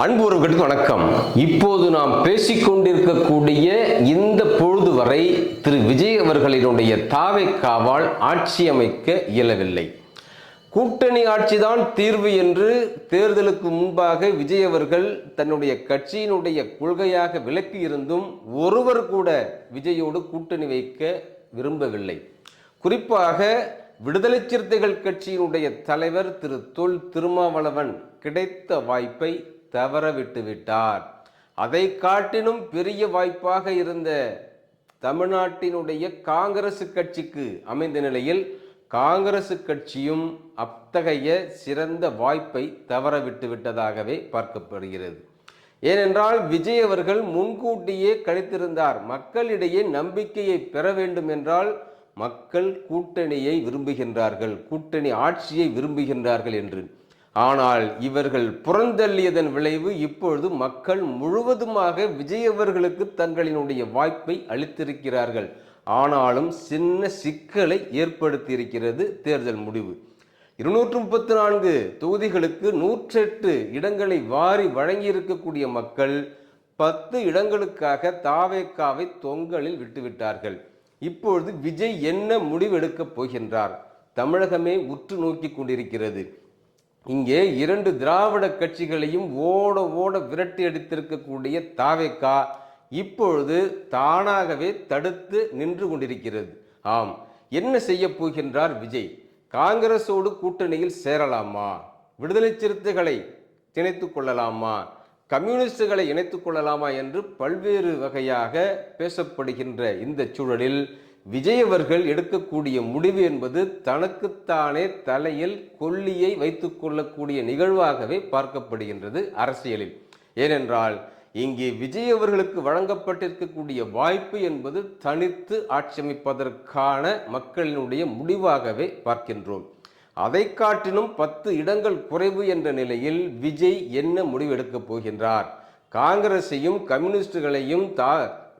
அன்புறவுகளுக்கு வணக்கம். இப்போது நாம் பேசிக்கொண்டிருக்கக்கூடிய இந்த பொழுது வரை திரு விஜய் அவர்களினுடைய தாவேக்காவால் ஆட்சி அமைக்க இயலவில்லை. கூட்டணி ஆட்சிதான் தீர்வு என்று தேர்தலுக்கு முன்பாக விஜய் அவர்கள் தன்னுடைய கட்சியினுடைய கொள்கையாக விலக்கி இருந்தும் ஒருவர் கூட விஜயோடு கூட்டணி வைக்க விரும்பவில்லை. குறிப்பாக விடுதலை சிறுத்தைகள் கட்சியினுடைய தலைவர் திரு தொல் திருமாவளவன் கிடைத்த வாய்ப்பை தவறவிட்டு விட்டார். அதை காட்டிலும் பெரிய வாய்ப்பாக இருந்த தமிழ்நாட்டினுடைய காங்கிரஸ் கட்சிக்கு அமைந்த நிலையில் காங்கிரஸ் கட்சியும் அத்தகைய சிறந்த வாய்ப்பை தவறவிட்டு விட்டதாகவே பார்க்கப்படுகிறது. ஏனென்றால் விஜய் அவர்கள் முன்கூட்டியே கணித்திருந்தார், மக்களிடையே நம்பிக்கையை பெற வேண்டும் என்றால் மக்கள் கூட்டணியை விரும்புகின்றார்கள், கூட்டணி ஆட்சியை விரும்புகின்றார்கள் என்று. ஆனால் இவர்கள் புறந்தள்ளியதன் விளைவு இப்பொழுது மக்கள் முழுவதுமாக விஜய் அவர்களுக்கு தங்களினுடைய வாய்ப்பை அளித்திருக்கிறார்கள். ஆனாலும் சின்ன சிக்கலை ஏற்படுத்தி இருக்கிறது தேர்தல் முடிவு. 234 தொகுதிகளுக்கு 108 இடங்களை வாரி வழங்கி இருக்கக்கூடிய மக்கள் 10 இடங்களுக்காக தாவேக்காவை தொங்கலில் விட்டுவிட்டார்கள். இப்பொழுது விஜய் என்ன முடிவெடுக்கப் போகின்றார்? தமிழகமே உற்று நோக்கி கொண்டிருக்கிறது. இங்கே 2 திராவிட கட்சிகளையும் ஓட விரட்டி அடித்திருக்கக்கூடிய தாவேக்கா இப்பொழுது தானாகவே தடுத்து நின்று கொண்டிருக்கிறது. ஆம், என்ன செய்ய போகின்றார் விஜய்? காங்கிரஸோடு கூட்டணியில் சேரலாமா? விடுதலை சிறுத்தைகளை இணைத்துக் கொள்ளலாமா? கம்யூனிஸ்டுகளை இணைத்துக் கொள்ளலாமா என்று பல்வேறு வகையாக பேசப்படுகின்ற இந்த சூழலில் விஜய் அவர்கள் எடுக்கக்கூடிய முடிவு என்பது தனக்குத்தானே தலையில் கொல்லியை வைத்துக் கொள்ளக்கூடிய நிகழ்வாகவே பார்க்கப்படுகின்றது அரசியலில். ஏனென்றால் இங்கே விஜய் அவர்களுக்கு வழங்கப்பட்டிருக்கக்கூடிய வாய்ப்பு என்பது தனித்து ஆட்சி அமைப்பதற்கான மக்களினுடைய முடிவாகவே பார்க்கின்றோம். அதை காட்டிலும் 10 இடங்கள் குறைவு என்ற நிலையில் விஜய் என்ன முடிவெடுக்கப் போகின்றார்? காங்கிரஸையும் கம்யூனிஸ்டுகளையும்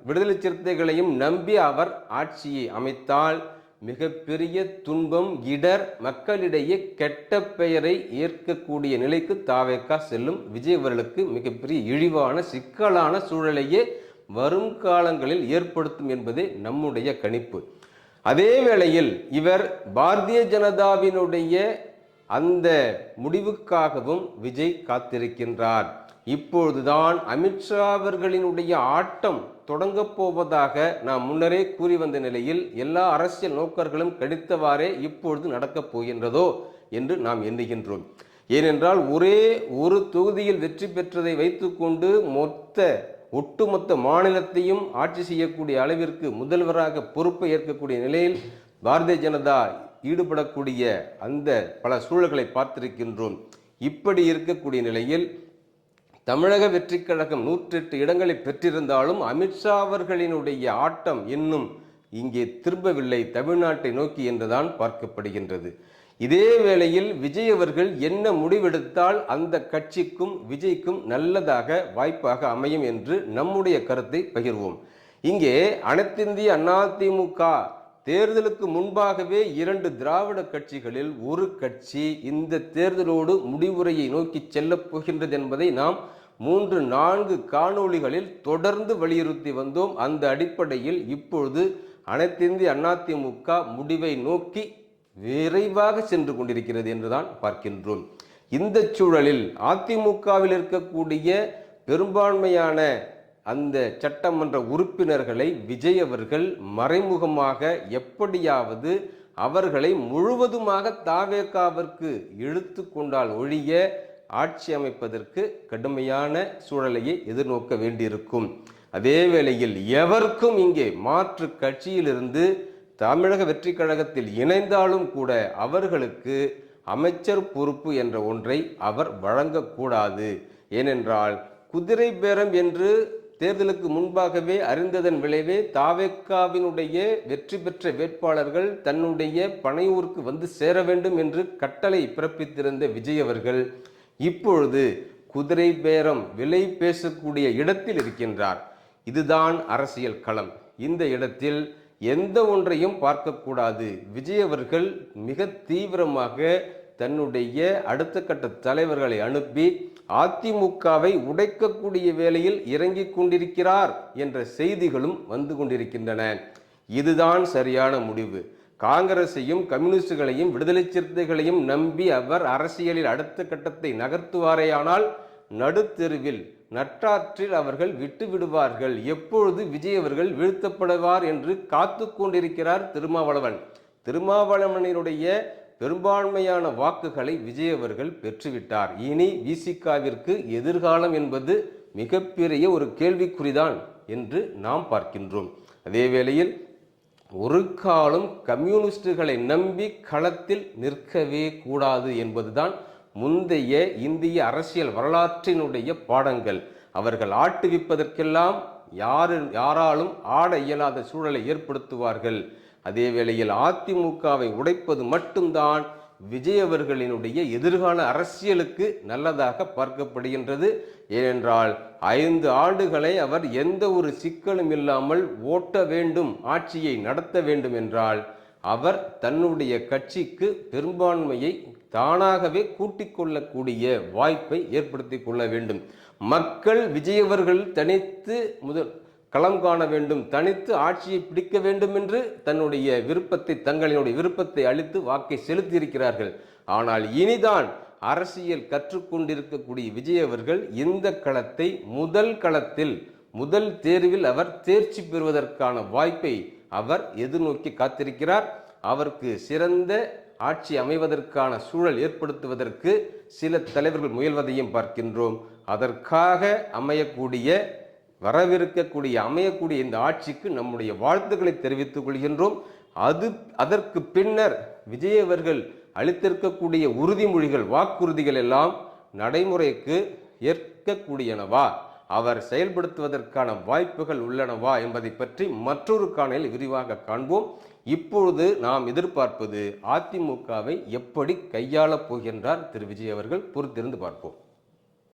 விடுதலை சிறுத்தைகளையும் நம்பி அவர் ஆட்சியை அமைத்தால் மிகப்பெரிய துன்பம், இடர், மக்களிடையே கெட்ட பெயரை ஏற்கக்கூடிய நிலைக்கு தாவேக்கா செல்லும். விஜய் அவர்களுக்கு மிகப்பெரிய இழிவான சிக்கலான சூழலையே வரும் காலங்களில் ஏற்படுத்தும் என்பதே நம்முடைய கணிப்பு. அதே வேளையில் இவர் பாரதிய ஜனதாவினுடைய அந்த முடிவுக்காகவும் விஜய் காத்திருக்கின்றார். இப்பொழுதுதான் அமித்ஷா அவர்களினுடைய ஆட்டம் தொடங்கப் போவதாக நாம் முன்னரே கூறி வந்த நிலையில் எல்லா அரசியல் நோக்கர்களும் கடித்தவாறே இப்பொழுது நடக்கப் போகின்றதோ என்று நாம் எண்ணுகின்றோம். ஏனென்றால் ஒரே ஒரு தொகுதியில் வெற்றி பெற்றதை வைத்துக்கொண்டு ஒட்டுமொத்த மாநிலத்தையும் ஆட்சி செய்யக்கூடிய அளவிற்கு முதல்வராக பொறுப்பை ஏற்கக்கூடிய நிலையில் பாரதிய ஜனதா ஈடுபடக்கூடிய அந்த பல சூழல்களை பார்த்திருக்கின்றோம். இப்படி இருக்கக்கூடிய நிலையில் தமிழக வெற்றி கழகம் 108 இடங்களை பெற்றிருந்தாலும் அமித்ஷா அவர்களினுடைய ஆட்டம் இன்னும் இங்கே திரும்பவில்லை தமிழ்நாட்டை நோக்கி என்றுதான் பார்க்கப்படுகின்றது. இதே வேளையில் விஜய் அவர்கள் என்ன முடிவெடுத்தால் அந்த கட்சிக்கும் விஜய்க்கும் நல்லதாக வாய்ப்பாக அமையும் என்று நம்முடைய கருத்தை பகிர்வோம். இங்கே அனைத்திந்திய அதிமுக தேர்தலுக்கு முன்பாகவே 2 திராவிட கட்சிகளில் ஒரு கட்சி இந்த தேர்தலோடு முடிவுரையை நோக்கி செல்லப் போகின்றது என்பதை நாம் 3-4 காணொளிகளில் தொடர்ந்து வலியுறுத்தி வந்தோம். அந்த அடிப்படையில் இப்பொழுது அனைத்திந்திய அதிமுக முடிவை நோக்கி விரைவாக சென்று கொண்டிருக்கிறது என்றுதான் பார்க்கின்றோம். இந்த சூழலில் அதிமுகவில் இருக்கக்கூடிய பெரும்பான்மையான அந்த சட்டமன்ற உறுப்பினர்களை விஜய் அவர்கள் மறைமுகமாக எப்படியாவது அவர்களை முழுவதுமாக தாவேக்காவிற்கு இழுத்து கொண்டால் ஒழிய ஆட்சி அமைப்பதற்கு கடுமையான சூழலையே எதிர்நோக்க வேண்டியிருக்கும். அதே வேளையில் எவருக்கும் இங்கே மாற்று கட்சியிலிருந்து தமிழக வெற்றி கழகத்தில் இணைந்தாலும் கூட அவர்களுக்கு அமைச்சர் பொறுப்பு என்ற ஒன்றை அவர் வழங்கக்கூடாது. ஏனென்றால் குதிரை பேரம் என்று தேர்தலுக்கு முன்பாகவே அறிந்ததன் விளைவே தாவேக்காவினுடைய வெற்றி பெற்ற வேட்பாளர்கள் தன்னுடைய பனையூருக்கு வந்து சேர வேண்டும் என்று கட்டளை பிறப்பித்திருந்த விஜய் அவர்கள் இப்பொழுது குதிரை பேரம் விலை பேசக்கூடிய இடத்தில் இருக்கின்றார். இதுதான் அரசியல் களம். இந்த இடத்தில் எந்த ஒன்றையும் பார்க்கக்கூடாது. விஜய் அவர்கள் மிக தீவிரமாக தன்னுடைய அடுத்த கட்ட தலைவர்களை அனுப்பி அதிமுகவை உடைக்கக்கூடிய வேளையில் இறங்கிக் கொண்டிருக்கிறார் என்ற செய்திகளும் வந்து கொண்டிருக்கின்றன. இதுதான் சரியான முடிவு. காங்கிரஸையும் கம்யூனிஸ்டுகளையும் விடுதலை சிறுத்தைகளையும் நம்பி அவர் அரசியலில் அடுத்த கட்டத்தை நகர்த்துவாரேயானால் நடுத்தெருவில் நட்டாற்றில் அவர்கள் விட்டு விடுவார்கள். எப்பொழுது விஜய் அவர்கள் வீழ்த்தப்படுவார் என்று காத்து கொண்டிருக்கிறார் திருமாவளவன். திருமாவளவனினுடைய பெரும்பான்மையான வாக்குகளை விஜய் அவர்கள் பெற்றுவிட்டார். இனி விசிகாவிற்கு எதிர்காலம் என்பது மிகப்பெரிய ஒரு கேள்விக்குறிதான் என்று நாம் பார்க்கின்றோம். அதே வேளையில் ஒரு காலம் கம்யூனிஸ்டுகளை நம்பி களத்தில் நிற்கவே கூடாது என்பதுதான் முந்தைய இந்திய அரசியல் வரலாற்றினுடைய பாடங்கள். அவர்கள் ஆட்டுவிப்பதற்கெல்லாம் யாராலும் ஆட இயலாத சூழலை ஏற்படுத்துவார்கள். அதே வேளையில் அதிமுகவை உடைப்பது மட்டும்தான் விஜய் அவர்களினுடைய எதிர்கால அரசியலுக்கு நல்லதாக பார்க்கப்படுகின்றது. ஏனென்றால் 5 ஆண்டுகளை அவர் எந்த ஒரு சிக்கலும் இல்லாமல் ஓட்ட வேண்டும், ஆட்சியை நடத்த வேண்டும் என்றால் அவர் தன்னுடைய கட்சிக்கு பெரும்பான்மையை தானாகவே கூட்டிக் கொள்ளக்கூடிய வாய்ப்பை ஏற்படுத்தி கொள்ள வேண்டும். மக்கள் விஜய் அவர்கள் தனித்து களம் காண வேண்டும், தனித்து ஆட்சியை பிடிக்க வேண்டும் என்று தங்களினுடைய விருப்பத்தை அளித்து வாக்கை செலுத்தியிருக்கிறார்கள். ஆனால் இனிதான் அரசியல் கற்றுக்கொண்டிருக்கக்கூடிய விஜய் அவர்கள் இந்த களத்தை முதல் தேர்வில் அவர் தேர்ச்சி பெறுவதற்கான வாய்ப்பை அவர் எதிர்நோக்கி காத்திருக்கிறார். அவருக்கு சிறந்த ஆட்சி அமைவதற்கான சூழல் ஏற்படுத்துவதற்கு சில தலைவர்கள் முயல்வதையும் பார்க்கின்றோம். அதற்காக அமையக்கூடிய இந்த ஆட்சிக்கு நம்முடைய வாழ்த்துக்களை தெரிவித்துக் கொள்கின்றோம். அதற்கு பின்னர் விஜய் அவர்கள் அளித்திருக்கக்கூடிய உறுதிமொழிகள், வாக்குறுதிகள் எல்லாம் நடைமுறைக்கு ஏற்கக்கூடியனவா, அவர் செயல்படுத்துவதற்கான வாய்ப்புகள் உள்ளனவா என்பதை பற்றி மற்றொரு காணொளியில் விரிவாக காண்போம். இப்பொழுது நாம் எதிர்பார்ப்பது அதிமுகவை எப்படி கையாளப் போகின்றார் திரு விஜய் அவர்கள். பொறுத்திருந்து பார்ப்போம்.